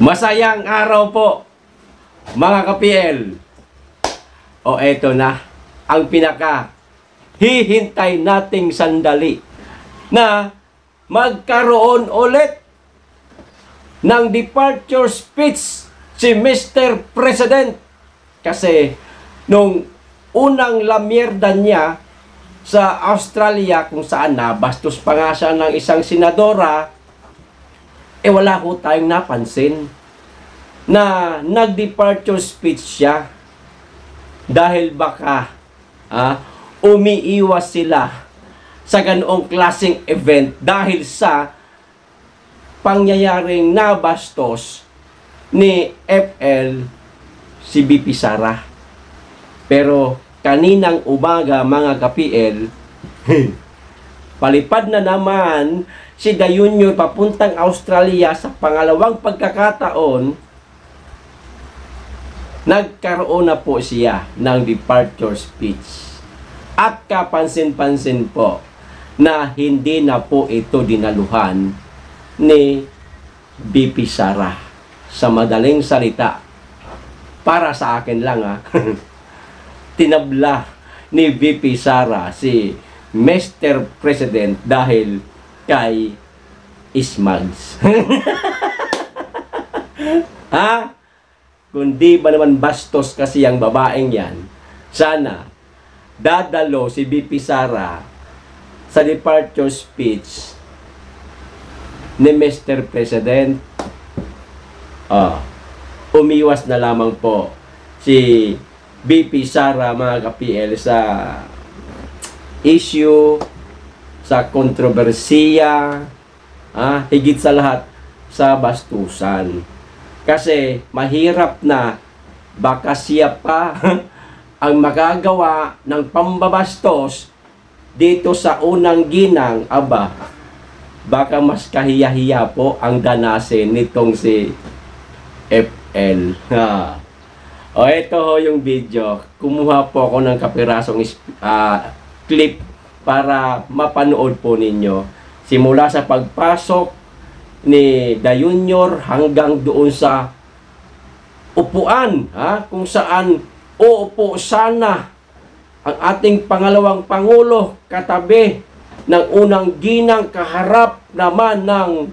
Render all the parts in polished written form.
Masayang araw po, mga ka-PL. O eto na, ang pinaka hihintay nating sandali na magkaroon ulit ng departure speech si Mr. President. Kasi nung unang lamierda niya sa Australia, kung saan nabastos pa nga siya ng isang senadora, wala ko tayong napansin na nag-departure speech siya dahil baka umiiwas sila sa ganoong klaseng event dahil sa pangyayaring nabastos ni FL si BP Sara. Pero kaninang umaga, mga ka-PL, palipad na naman si Da Junior papuntang Australia sa pangalawang pagkakataon. Nagkaroon na po siya ng departure speech. At kapansin-pansin po na hindi na po ito dinaluhan ni BP Sara. Sa madaling salita, para sa akin lang tinabla ni BP Sara si Mr. President dahil kay Ismags. Kundi ba naman bastos kasi ang babaeng yan, sana dadalo si BP Sara sa departure speech ni Mr. President. Umiwas na lamang po si BP Sara, mga ka-PL, sa issue, sa kontrobersiya, higit sa lahat sa bastusan. Kasi mahirap na baka siya pa ang magagawa ng pambabastos dito sa unang ginang. Baka mas kahiya-hiya po ang danasin nitong si FL. Ito ho yung video. Kumuha po ako ng kapirasong clip para mapanood po ninyo. Simula sa pagpasok ni Da Junior hanggang doon sa upuan, kung saan uupo sana ang ating pangalawang Pangulo katabi ng unang ginang, kaharap naman ng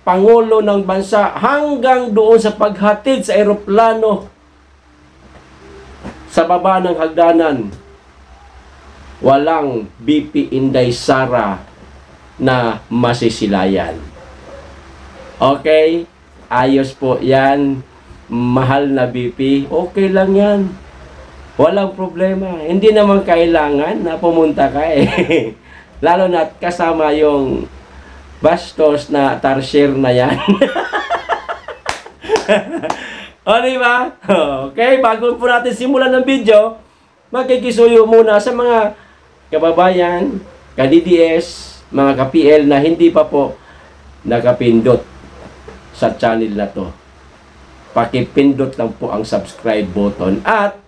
Pangulo ng bansa, hanggang doon sa paghatid sa eroplano sa baba ng hagdanan. Walang BP Inday Sara na masisilayan. Okay, ayos po yan, mahal na BP, okay lang yan, walang problema. Hindi naman kailangan na pumunta ka lalo na kasama yung bastos na tarsier na yan. Diba? Okay, bago po natin simulan ng video, magkikisuyo muna sa mga kababayan, ka-DDS, mga ka-PL na hindi pa po nakapindot sa channel na to. Pakipindot lang po ang subscribe button at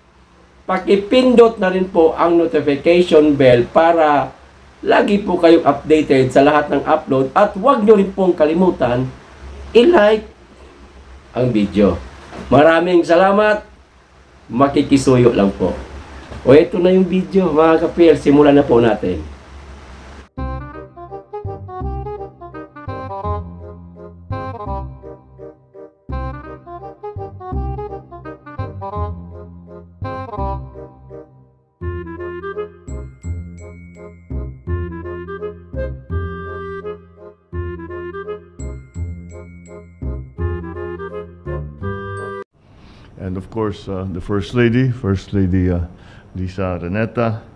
pakipindot na rin po ang notification bell para lagi po kayong updated sa lahat ng upload, at huwag nyo rin pong kalimutan i-like ang video. Maraming salamat. Makikisuyo lang po. Ito na yung video, mga ka-PL. Simulan na po natin. And of course, the First Lady, Lisa Araneta.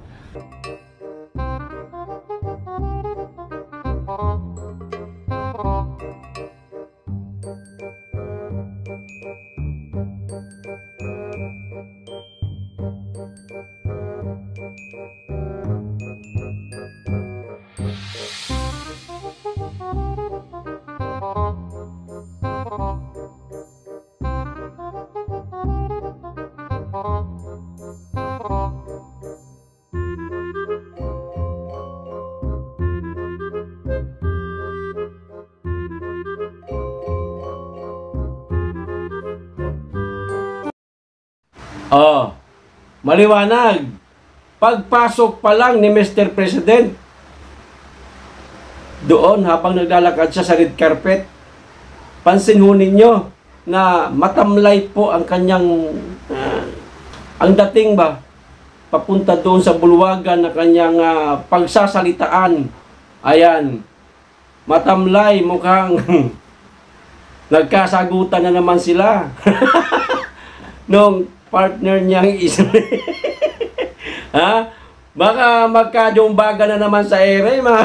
Oh, maliwanag. Pagpasok pa lang ni Mr. President, doon habang naglalakad siya sa red carpet, pansin ho ninyo na matamlay po ang kanyang, ang dating ba, papunta doon sa bulwagan na kanyang pagsasalitaan. Ayan, matamlay, mukhang nagkasagutan na naman sila. Nung partner niyang isa. Ha? Baka magkadumbaga na naman sa ere, mga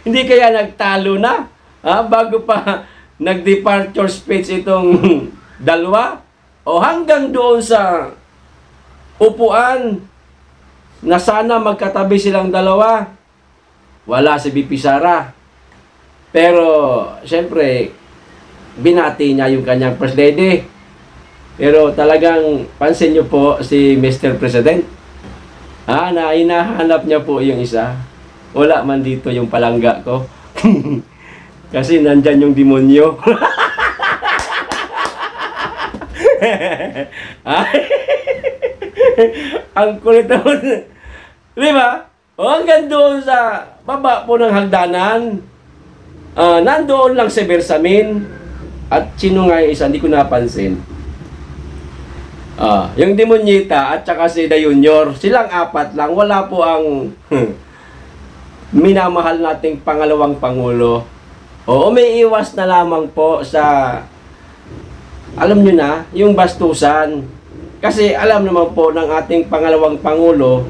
hindi kaya nagtalo na? Ha? Bago pa nag-departure speech itong dalawa? O hanggang doon sa upuan na sana magkatabi silang dalawa? Wala si BP Sara. Pero, siyempre, binati niya yung kanyang first lady. Pero talagang pansin niyo po si Mr. President. Na hinahanap niya po yung isa. Wala man dito yung palangga ko. Kasi nandyan yung demonyo. Ang kulit naman. Di ba? O hanggang doon sa baba po ng hagdanan. Nandoon lang si Bersamin. At sino nga yung isa, hindi ko napansin. Yung Demonyita at saka si The Junior, silang apat lang. Wala po ang minamahal nating pangalawang pangulo. O umiiwas na lamang po sa, alam nyo na, yung bastusan. Kasi alam naman po ng ating pangalawang pangulo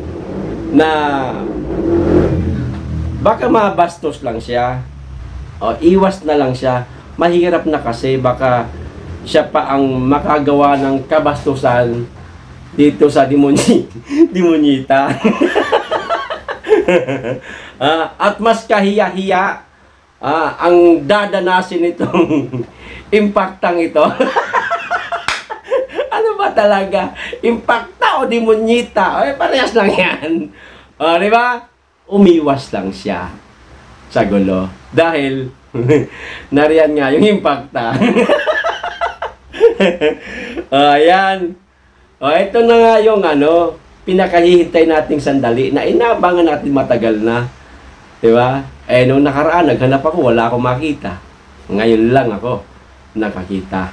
na baka mabastos lang siya. O iwas na lang siya. Mahirap na kasi baka siya pa ang makagawa ng kabastusan dito sa Demonyita. At mas kahiya-hiya ang dadanasin itong impactang ito. Ano ba talaga? Impacta o Demonyita? Parehas lang yan. Di ba? Umiwas lang siya sa gulo. Dahil nariyan nga yung impacta. Ayan. Ito na nga yung pinakahihintay nating sandali na inabangan natin matagal na. Diba? Nung nakaraan, naghanap ako, wala akong makita. Ngayon lang ako nakakita.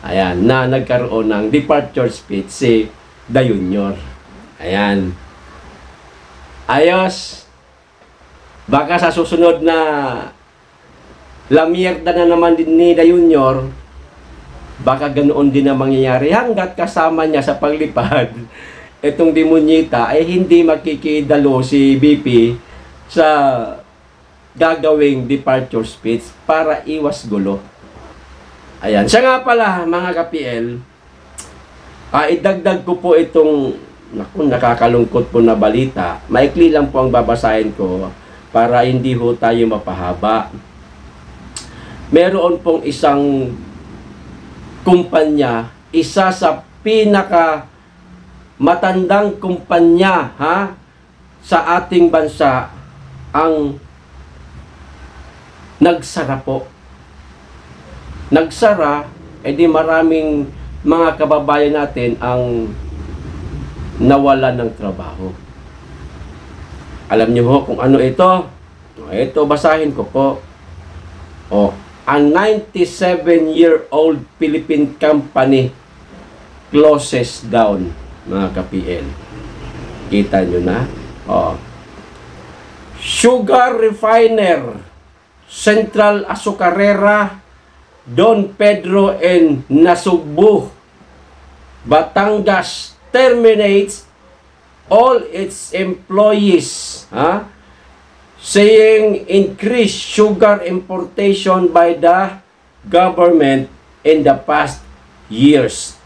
Ayan, na nagkaroon ng departure speech si The Junior. Ayan. Ayos. Baka sa susunod na lamierda na naman din ni The Junior, baka ganoon din ang mangyayari hanggat kasama niya sa paglipad itong Demonyita ay hindi makikidalo si BP sa gagawing departure speech para iwas gulo. Ayan. Siya nga pala, mga ka-PL, idagdag ko po itong nakakalungkot po na balita. Maikli lang po ang babasahin ko para hindi ho tayo mapahaba. Meron pong isang kumpanya, isa sa pinaka matandang kumpanya sa ating bansa ang nagsara po. Nagsara, edi maraming mga kababayan natin ang nawalan ng trabaho. Alam niyo ho kung ano ito? Ito, basahin ko po. A 97-year-old Philippine company closes down, mga ka-PL. Kita nyo na? Sugar refiner, Central Azucarera, Don Pedro and Nasugbu, Batangas terminates all its employees, saying increased sugar importation by the government in the past years.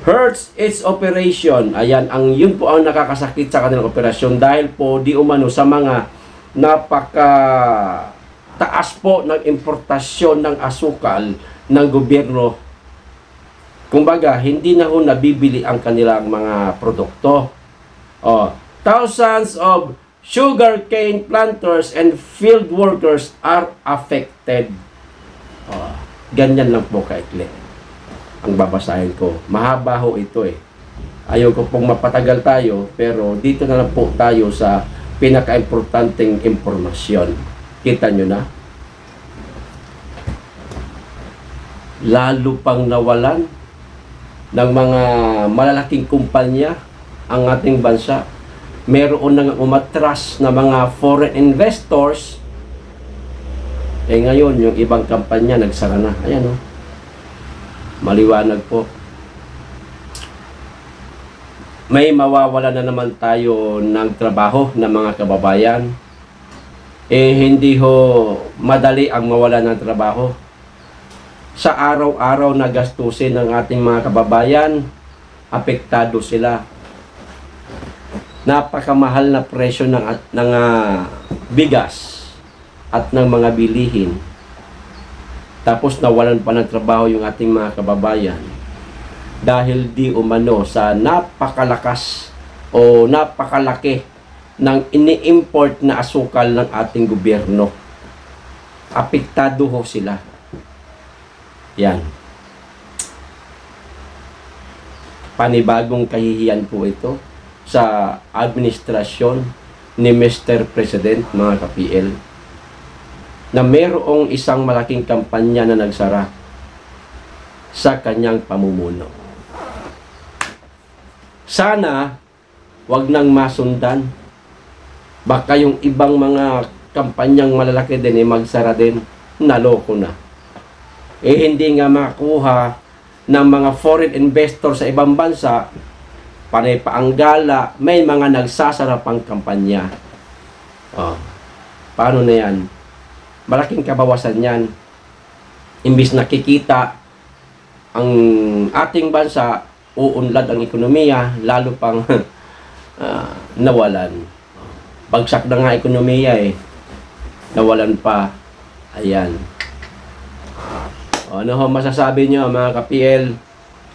Hurts its operation. Ayan, yun po ang nakakasakit sa kanilang operasyon dahil po di umano sa mga napaka taas po ng importasyon ng asukal ng gobyerno. Kumbaga, hindi na ho nabibili ang kanilang mga produkto. Thousands of sugarcane planters and field workers are affected. Ganyan lang po kaikli. ang babasahin ko. Mahaba ho ito eh. Ayaw ko pong mapatagal tayo, pero dito na lang po tayo sa pinaka-importanteng impormasyon. Kita nyo na? Lalo pang nawalan ng mga malalaking kumpanya ang ating bansa. Meron nang umatras na mga foreign investors. Ngayon, yung ibang kampanya nagsara na. Ayan o. Maliwanag po. May mawawala na naman tayo ng trabaho ng mga kababayan. Hindi ho madali ang mawala ng trabaho. Sa araw-araw na gastusin ng ating mga kababayan, apektado sila. Napakamahal na presyo ng bigas at ng mga bilihin. Tapos nawalan pa ng trabaho yung ating mga kababayan dahil di umano sa napakalakas o napakalaki ng ini-import na asukal ng ating gobyerno. Apektado ho sila. Yan. Panibagong kahihiyan po ito sa administrasyon ni Mr. President, mga ka-PL, na mayroong isang malaking kampanya na nagsara sa kanyang pamumuno. Sana wag nang masundan. Baka yung ibang mga kampanyang malalaki din magsara din. Naloko na. Hindi nga makuha ng mga foreign investor sa ibang bansa, panay pa ang gala, may mga nagsasara pang kampanya. Paano na yan? Malaking kabawasan yan. Imbis nakikita ang ating bansa, uunlad ang ekonomiya, lalo pang nawalan. Bagsak na nga ekonomiya nawalan pa. Ayan. Ano ho masasabi nyo mga ka-PL?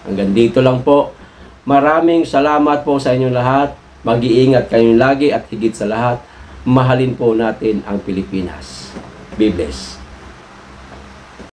Hanggang dito lang po. Maraming salamat po sa inyong lahat. Mag-iingat kayong lagi at higit sa lahat, mahalin po natin ang Pilipinas. Be blessed.